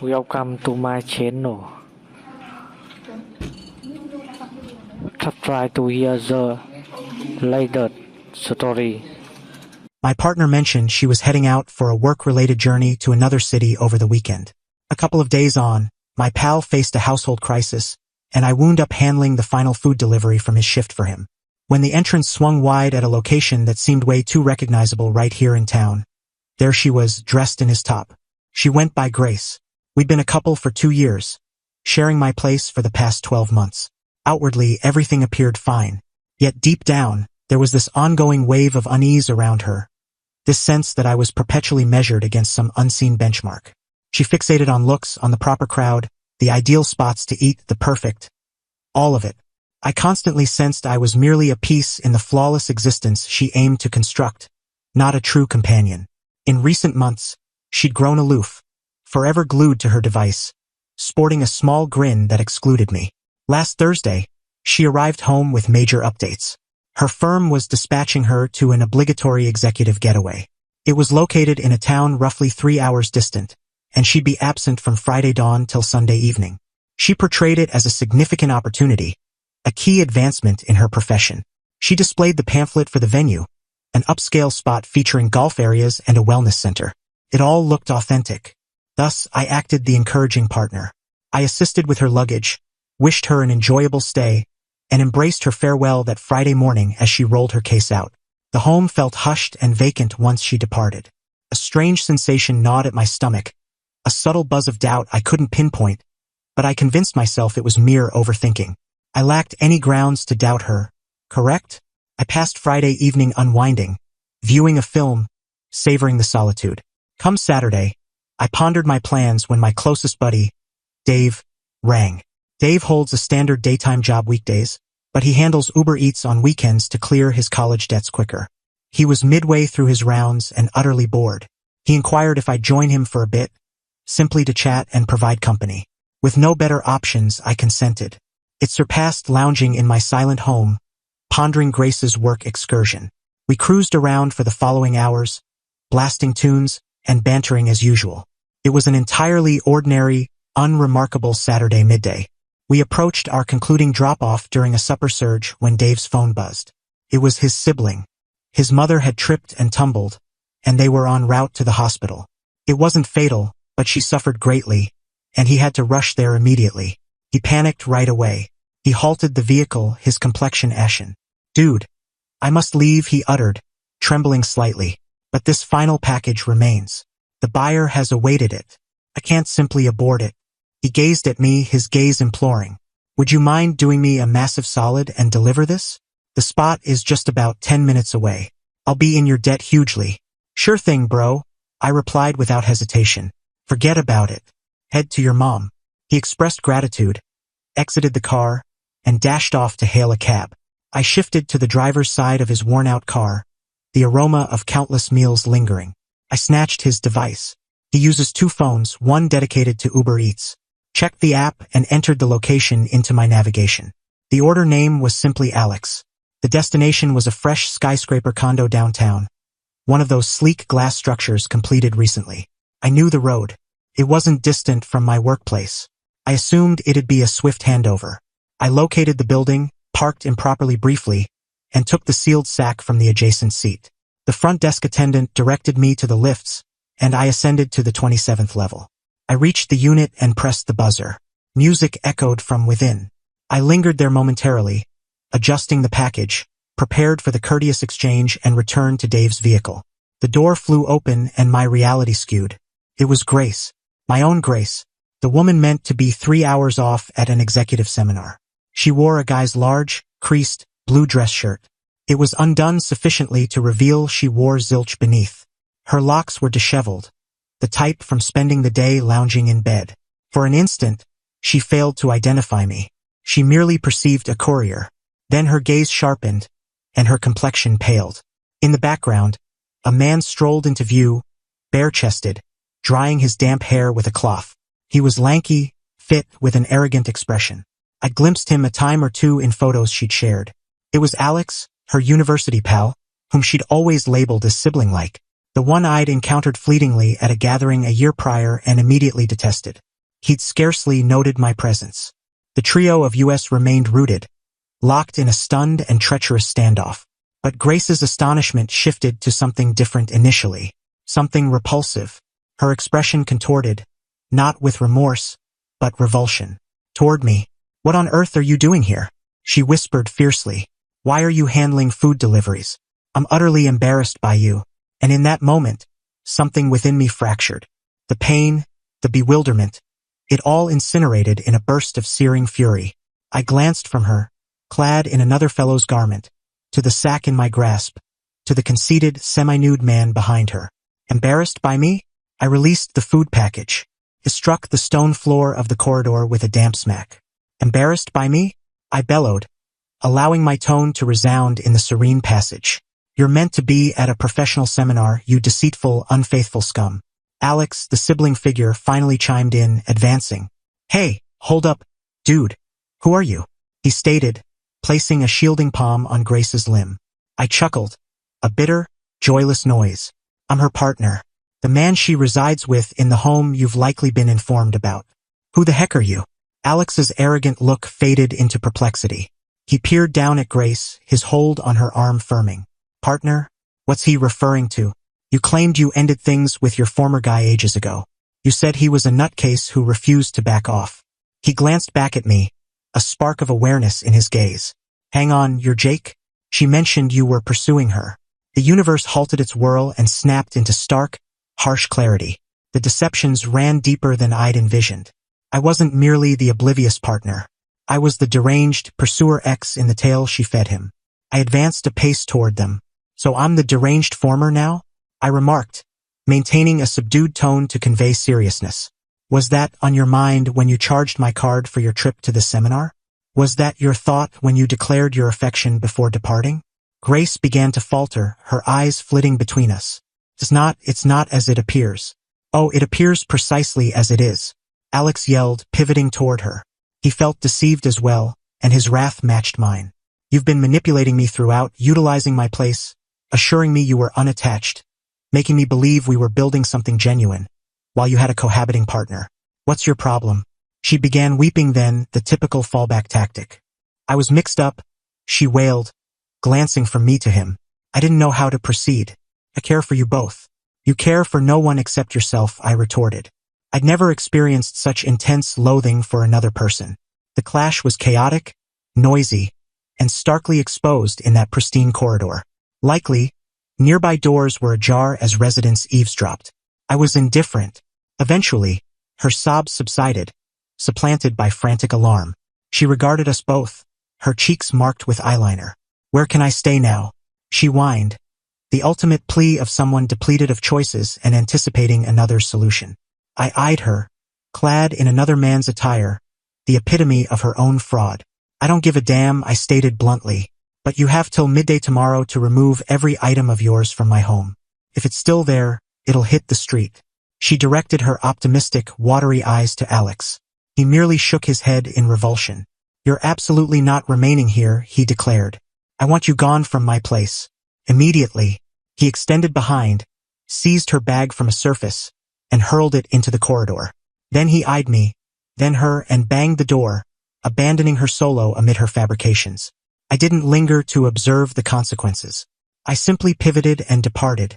Welcome to my channel. Try to hear the latest story. My partner mentioned she was heading out for a work-related journey to another city over the weekend. A couple of days on, my pal faced a household crisis, and I wound up handling the final food delivery from his shift for him. When the entrance swung wide at a location that seemed way too recognizable right here in town, there she was, dressed in his top. She went by Grace. We'd been a couple for 2 years, sharing my place for the past 12 months. Outwardly, everything appeared fine. Yet deep down, there was this ongoing wave of unease around her. This sense that I was perpetually measured against some unseen benchmark. She fixated on looks, on the proper crowd, the ideal spots to eat, the perfect. All of it. I constantly sensed I was merely a piece in the flawless existence she aimed to construct, not a true companion. In recent months, she'd grown aloof, forever glued to her device, sporting a small grin that excluded me. Last Thursday, she arrived home with major updates. Her firm was dispatching her to an obligatory executive getaway. It was located in a town roughly 3 hours distant, and she'd be absent from Friday dawn till Sunday evening. She portrayed it as a significant opportunity, a key advancement in her profession. She displayed the pamphlet for the venue, an upscale spot featuring golf areas and a wellness center. It all looked authentic. Thus, I acted the encouraging partner. I assisted with her luggage, wished her an enjoyable stay, and embraced her farewell that Friday morning as she rolled her case out. The home felt hushed and vacant once she departed. A strange sensation gnawed at my stomach, a subtle buzz of doubt I couldn't pinpoint, but I convinced myself it was mere overthinking. I lacked any grounds to doubt her, correct? I passed Friday evening unwinding, viewing a film, savoring the solitude. Come Saturday, I pondered my plans when my closest buddy, Dave, rang. Dave holds a standard daytime job weekdays, but he handles Uber Eats on weekends to clear his college debts quicker. He was midway through his rounds and utterly bored. He inquired if I'd join him for a bit, simply to chat and provide company. With no better options, I consented. It surpassed lounging in my silent home, pondering Grace's work excursion. We cruised around for the following hours, blasting tunes and bantering as usual. It was an entirely ordinary, unremarkable Saturday midday. We approached our concluding drop-off during a supper surge when Dave's phone buzzed. It was his sibling. His mother had tripped and tumbled, and they were en route to the hospital. It wasn't fatal, but she suffered greatly, and he had to rush there immediately. He panicked right away. He halted the vehicle, his complexion ashen. "Dude, I must leave," he uttered, trembling slightly. "But this final package remains. The buyer has awaited it. I can't simply abort it." He gazed at me, his gaze imploring. "Would you mind doing me a massive solid and deliver this? The spot is just about 10 minutes away. I'll be in your debt hugely." "Sure thing, bro," I replied without hesitation. "Forget about it. Head to your mom." He expressed gratitude, exited the car, and dashed off to hail a cab. I shifted to the driver's side of his worn-out car, the aroma of countless meals lingering. I snatched his device. He uses 2 phones, one dedicated to Uber Eats. Checked the app and entered the location into my navigation. The order name was simply Alex. The destination was a fresh skyscraper condo downtown, one of those sleek glass structures completed recently. I knew the road. It wasn't distant from my workplace. I assumed it'd be a swift handover. I located the building, parked improperly briefly, and took the sealed sack from the adjacent seat. The front desk attendant directed me to the lifts, and I ascended to the 27th level. I reached the unit and pressed the buzzer. Music echoed from within. I lingered there momentarily, adjusting the package, prepared for the courteous exchange and returned to Dave's vehicle. The door flew open and my reality skewed. It was Grace. My own Grace. The woman meant to be 3 hours off at an executive seminar. She wore a guy's large, creased, blue dress shirt. It was undone sufficiently to reveal she wore zilch beneath. Her locks were disheveled, the type from spending the day lounging in bed. For an instant, she failed to identify me. She merely perceived a courier. Then her gaze sharpened, and her complexion paled. In the background, a man strolled into view, bare-chested, drying his damp hair with a cloth. He was lanky, fit, with an arrogant expression. I glimpsed him a time or two in photos she'd shared. It was Alex, her university pal, whom she'd always labeled as sibling-like. The one I'd encountered fleetingly at a gathering a year prior and immediately detested. He'd scarcely noted my presence. The trio of us remained rooted, locked in a stunned and treacherous standoff. But Grace's astonishment shifted to something different initially, something repulsive. Her expression contorted, not with remorse, but revulsion. Toward me. "What on earth are you doing here?" she whispered fiercely. "Why are you handling food deliveries? I'm utterly embarrassed by you." And in that moment, something within me fractured. The pain, the bewilderment, it all incinerated in a burst of searing fury. I glanced from her, clad in another fellow's garment, to the sack in my grasp, to the conceited, semi-nude man behind her. Embarrassed by me? I released the food package. It struck the stone floor of the corridor with a damp smack. Embarrassed by me? I bellowed, allowing my tone to resound in the serene passage. "You're meant to be at a professional seminar, you deceitful, unfaithful scum." Alex, the sibling figure, finally chimed in, advancing. "Hey, hold up, dude. Who are you?" he stated, placing a shielding palm on Grace's limb. I chuckled, a bitter, joyless noise. "I'm her partner. The man she resides with in the home you've likely been informed about." "Who the heck are you?" Alex's arrogant look faded into perplexity. He peered down at Grace, his hold on her arm firming. "Partner? What's he referring to? You claimed you ended things with your former guy ages ago. You said he was a nutcase who refused to back off." He glanced back at me, a spark of awareness in his gaze. "Hang on, you're Jake? She mentioned you were pursuing her." The universe halted its whirl and snapped into stark, harsh clarity. The deceptions ran deeper than I'd envisioned. I wasn't merely the oblivious partner. I was the deranged pursuer X in the tale she fed him. I advanced a pace toward them. "So I'm the deranged former now?" I remarked, maintaining a subdued tone to convey seriousness. "Was that on your mind when you charged my card for your trip to the seminar? Was that your thought when you declared your affection before departing?" Grace began to falter, her eyes flitting between us. It's not as it appears." "Oh, it appears precisely as it is," Alex yelled, pivoting toward her. He felt deceived as well, and his wrath matched mine. "You've been manipulating me throughout, utilizing my place, assuring me you were unattached, making me believe we were building something genuine, while you had a cohabiting partner. What's your problem?" She began weeping then, the typical fallback tactic. "I was mixed up," she wailed, glancing from me to him. "I didn't know how to proceed. I care for you both." "You care for no one except yourself," I retorted. I'd never experienced such intense loathing for another person. The clash was chaotic, noisy, and starkly exposed in that pristine corridor. Likely, nearby doors were ajar as residents eavesdropped. I was indifferent. Eventually, her sobs subsided, supplanted by frantic alarm. She regarded us both, her cheeks marked with eyeliner. "Where can I stay now?" she whined, the ultimate plea of someone depleted of choices and anticipating another's solution. I eyed her, clad in another man's attire, the epitome of her own fraud. "I don't give a damn," I stated bluntly, "but you have till midday tomorrow to remove every item of yours from my home. If it's still there, it'll hit the street." She directed her optimistic, watery eyes to Alex. He merely shook his head in revulsion. "You're absolutely not remaining here," he declared. "I want you gone from my place." Immediately, he extended behind, seized her bag from a surface, and hurled it into the corridor. Then he eyed me, then her, and banged the door, abandoning her solo amid her fabrications. I didn't linger to observe the consequences. I simply pivoted and departed,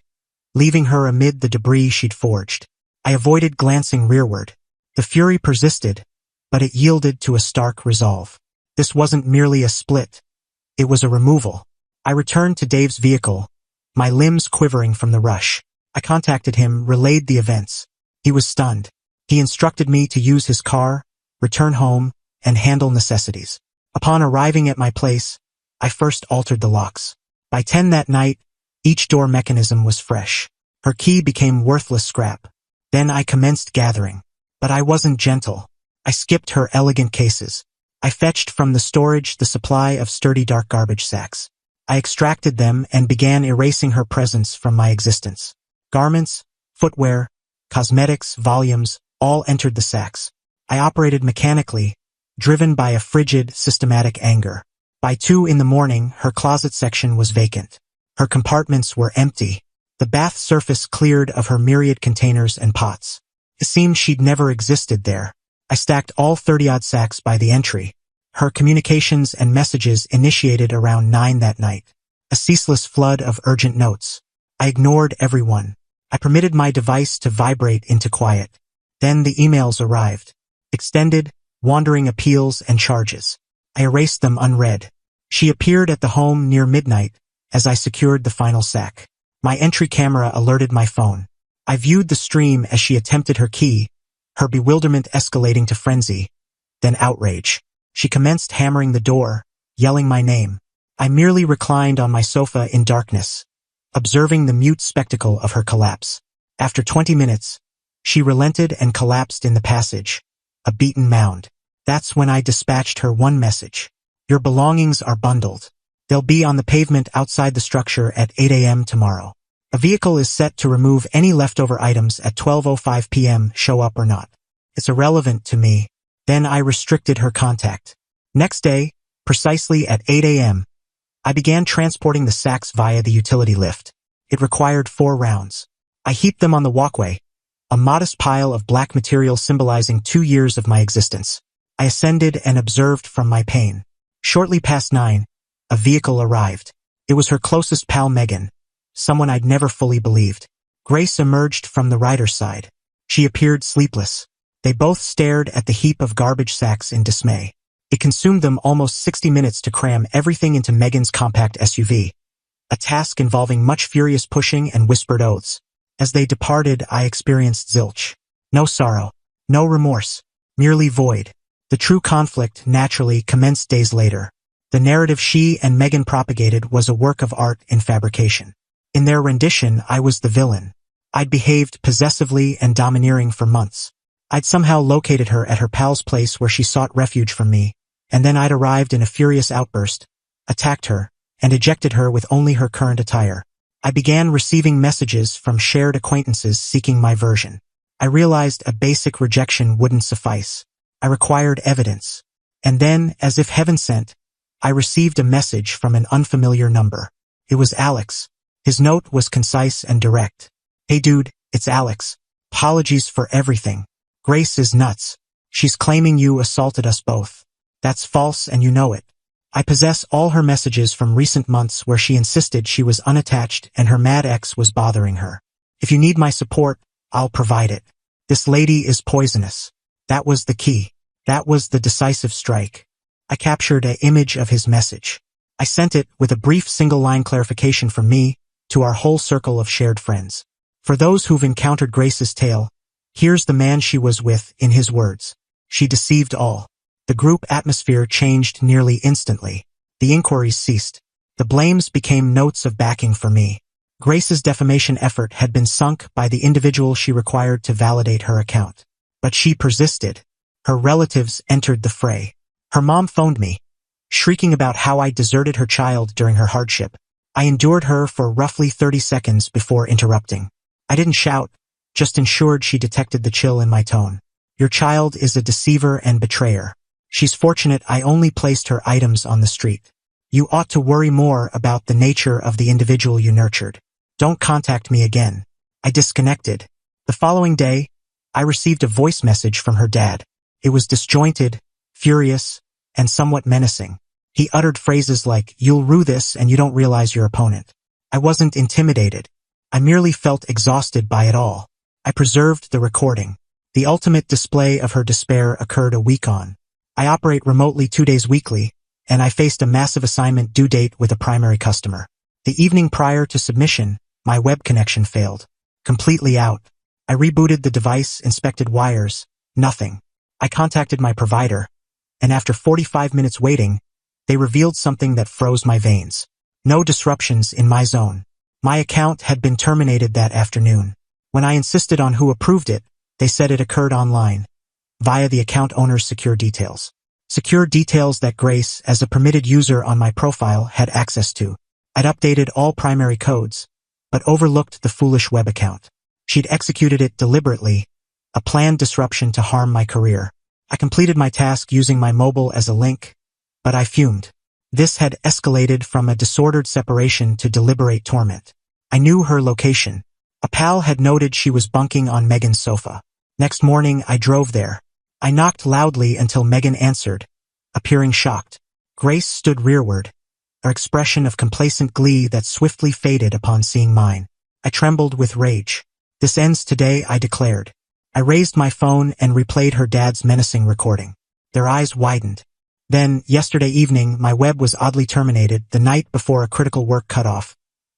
leaving her amid the debris she'd forged. I avoided glancing rearward. The fury persisted, but it yielded to a stark resolve. This wasn't merely a split. It was a removal. I returned to Dave's vehicle, my limbs quivering from the rush. I contacted him, relayed the events. He was stunned. He instructed me to use his car, return home, and handle necessities. Upon arriving at my place, I first altered the locks. By 10 that night, each door mechanism was fresh. Her key became worthless scrap. Then I commenced gathering. But I wasn't gentle. I skipped her elegant cases. I fetched from the storage the supply of sturdy dark garbage sacks. I extracted them and began erasing her presence from my existence. Garments, footwear, cosmetics, volumes, all entered the sacks. I operated mechanically, driven by a frigid, systematic anger. By 2 in the morning, her closet section was vacant. Her compartments were empty. The bath surface cleared of her myriad containers and pots. It seemed she'd never existed there. I stacked all 30-odd sacks by the entry. Her communications and messages initiated around 9 that night. A ceaseless flood of urgent notes. I ignored everyone. I permitted my device to vibrate into quiet. Then the emails arrived. Extended, wandering appeals and charges. I erased them unread. She appeared at the home near midnight as I secured the final sack. My entry camera alerted my phone. I viewed the stream as she attempted her key, her bewilderment escalating to frenzy, then outrage. She commenced hammering the door, yelling my name. I merely reclined on my sofa in darkness, observing the mute spectacle of her collapse. After 20 minutes, she relented and collapsed in the passage, a beaten mound. That's when I dispatched her one message. Your belongings are bundled. They'll be on the pavement outside the structure at 8 a.m. tomorrow. A vehicle is set to remove any leftover items at 12:05 p.m., show up or not. It's irrelevant to me. Then I restricted her contact. Next day, precisely at 8 a.m., I began transporting the sacks via the utility lift. It required 4 rounds. I heaped them on the walkway, a modest pile of black material symbolizing 2 years of my existence. I ascended and observed from my pain. Shortly past 9, a vehicle arrived. It was her closest pal Megan, someone I'd never fully believed. Grace emerged from the rider's side. She appeared sleepless. They both stared at the heap of garbage sacks in dismay. It consumed them almost 60 minutes to cram everything into Megan's compact SUV, a task involving much furious pushing and whispered oaths. As they departed, I experienced zilch. No sorrow, no remorse, merely void. The true conflict naturally commenced days later. The narrative she and Megan propagated was a work of art in fabrication. In their rendition, I was the villain. I'd behaved possessively and domineering for months. I'd somehow located her at her pal's place where she sought refuge from me, and then I'd arrived in a furious outburst, attacked her, and ejected her with only her current attire. I began receiving messages from shared acquaintances seeking my version. I realized a basic rejection wouldn't suffice. I required evidence. And then, as if heaven sent, I received a message from an unfamiliar number. It was Alex. His note was concise and direct. Hey dude, it's Alex. Apologies for everything. Grace is nuts. She's claiming you assaulted us both. That's false and you know it. I possess all her messages from recent months where she insisted she was unattached and her mad ex was bothering her. If you need my support, I'll provide it. This lady is poisonous. That was the key. That was the decisive strike. I captured an image of his message. I sent it with a brief single-line clarification from me to our whole circle of shared friends. For those who've encountered Grace's tale, here's the man she was with in his words. She deceived all. The group atmosphere changed nearly instantly. The inquiries ceased. The blames became notes of backing for me. Grace's defamation effort had been sunk by the individual she required to validate her account. But she persisted. Her relatives entered the fray. Her mom phoned me, shrieking about how I deserted her child during her hardship. I endured her for roughly 30 seconds before interrupting. I didn't shout, just ensured she detected the chill in my tone. Your child is a deceiver and betrayer. She's fortunate I only placed her items on the street. You ought to worry more about the nature of the individual you nurtured. Don't contact me again. I disconnected. The following day, I received a voice message from her dad. It was disjointed, furious, and somewhat menacing. He uttered phrases like, "You'll rue this and you don't realize your opponent." I wasn't intimidated. I merely felt exhausted by it all. I preserved the recording. The ultimate display of her despair occurred a week on. I operate remotely 2 days weekly, and I faced a massive assignment due date with a primary customer. The evening prior to submission, my web connection failed. Completely out. I rebooted the device, inspected wires. Nothing. I contacted my provider, and after 45 minutes waiting, they revealed something that froze my veins. No disruptions in my zone. My account had been terminated that afternoon. When I insisted on who approved it, they said it occurred online, via the account owner's secure details. Secure details that Grace, as a permitted user on my profile, had access to. I'd updated all primary codes, but overlooked the foolish web account. She'd executed it deliberately, a planned disruption to harm my career. I completed my task using my mobile as a link, but I fumed. This had escalated from a disordered separation to deliberate torment. I knew her location. A pal had noted she was bunking on Megan's sofa. Next morning, I drove there. I knocked loudly until Megan answered, appearing shocked. Grace stood rearward, her expression of complacent glee that swiftly faded upon seeing mine. I trembled with rage. "This ends today," I declared. I raised my phone and replayed her dad's menacing recording. Their eyes widened. Then, yesterday evening, my web was oddly terminated the night before a critical work cutoff,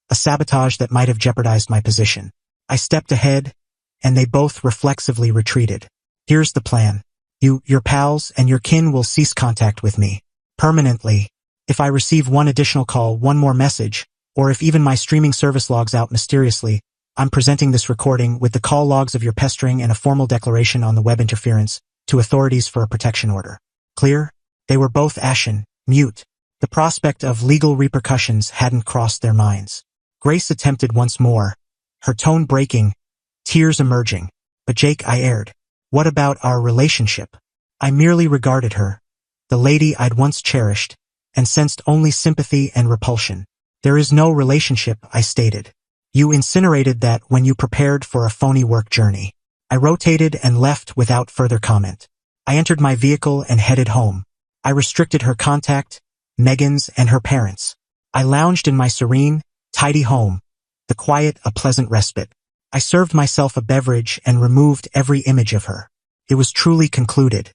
a sabotage that might have jeopardized my position. I stepped ahead, and they both reflexively retreated. "Here's the plan. You, your pals, and your kin will cease contact with me. Permanently. If I receive one additional call, one more message, or if even my streaming service logs out mysteriously, I'm presenting this recording with the call logs of your pestering and a formal declaration on the web interference to authorities for a protection order. Clear?" They were both ashen, mute. The prospect of legal repercussions hadn't crossed their minds. Grace attempted once more, her tone breaking, tears emerging. "But Jake," I aired. "What about our relationship?" I merely regarded her, the lady I'd once cherished, and sensed only sympathy and repulsion. "There is no relationship," I stated. "You incinerated that when you prepared for a phony work journey." I rotated and left without further comment. I entered my vehicle and headed home. I restricted her contact, Megan's and her parents. I lounged in my serene, tidy home, the quiet a pleasant respite. I served myself a beverage and removed every image of her. It was truly concluded.